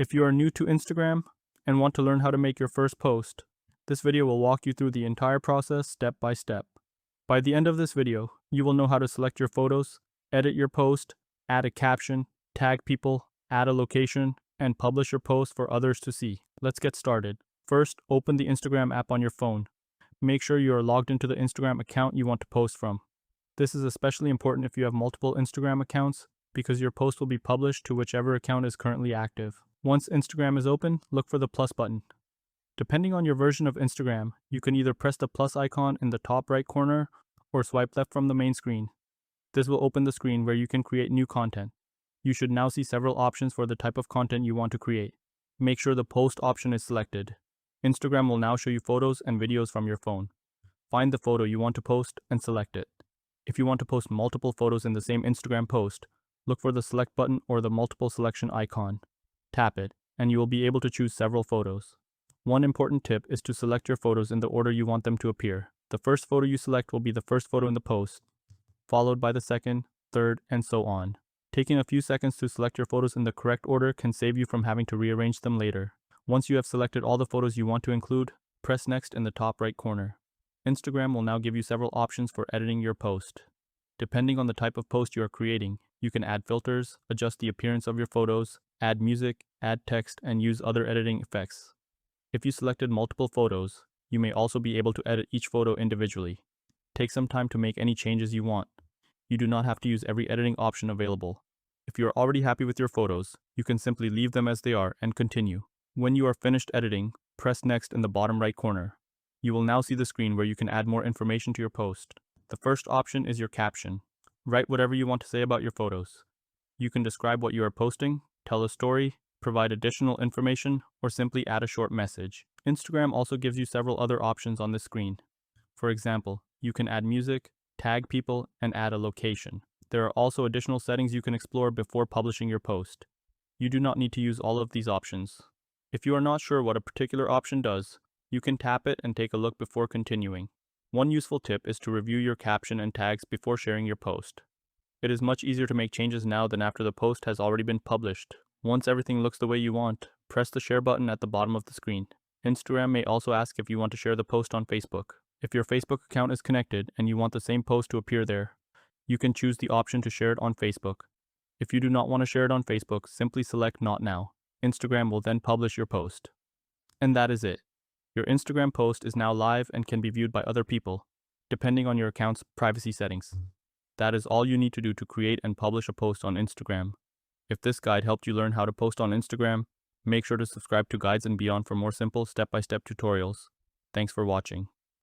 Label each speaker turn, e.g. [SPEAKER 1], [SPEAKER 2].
[SPEAKER 1] If you are new to Instagram and want to learn how to make your first post, this video will walk you through the entire process step by step. By the end of this video, you will know how to select your photos, edit your post, add a caption, tag people, add a location, and publish your post for others to see. Let's get started. First, open the Instagram app on your phone. Make sure you are logged into the Instagram account you want to post from. This is especially important if you have multiple Instagram accounts because your post will be published to whichever account is currently active. Once Instagram is open, look for the plus button. Depending on your version of Instagram, you can either press the plus icon in the top right corner or swipe left from the main screen. This will open the screen where you can create new content. You should now see several options for the type of content you want to create. Make sure the post option is selected. Instagram will now show you photos and videos from your phone. Find the photo you want to post and select it. If you want to post multiple photos in the same Instagram post, look for the select button or the multiple selection icon. Tap it, and you will be able to choose several photos. One important tip is to select your photos in the order you want them to appear. The first photo you select will be the first photo in the post, followed by the second, third, and so on. Taking a few seconds to select your photos in the correct order can save you from having to rearrange them later. Once you have selected all the photos you want to include, press next in the top right corner. Instagram will now give you several options for editing your post. Depending on the type of post you are creating, you can add filters, adjust the appearance of your photos, add music, add text, and use other editing effects. If you selected multiple photos, you may also be able to edit each photo individually. Take some time to make any changes you want. You do not have to use every editing option available. If you are already happy with your photos, you can simply leave them as they are and continue. When you are finished editing, press next in the bottom right corner. You will now see the screen where you can add more information to your post. The first option is your caption. Write whatever you want to say about your photos. You can describe what you are posting, tell a story, provide additional information, or simply add a short message. Instagram also gives you several other options on this screen. For example, you can add music, tag people, and add a location. There are also additional settings you can explore before publishing your post. You do not need to use all of these options. If you are not sure what a particular option does, you can tap it and take a look before continuing. One useful tip is to review your caption and tags before sharing your post. It is much easier to make changes now than after the post has already been published. Once everything looks the way you want, press the share button at the bottom of the screen. Instagram may also ask if you want to share the post on Facebook. If your Facebook account is connected and you want the same post to appear there, you can choose the option to share it on Facebook. If you do not want to share it on Facebook, simply select Not Now. Instagram will then publish your post. And that is it. Your Instagram post is now live and can be viewed by other people, depending on your account's privacy settings. That is all you need to do to create and publish a post on Instagram. If this guide helped you learn how to post on Instagram, make sure to subscribe to Guides and Beyond for more simple step-by-step tutorials. Thanks for watching.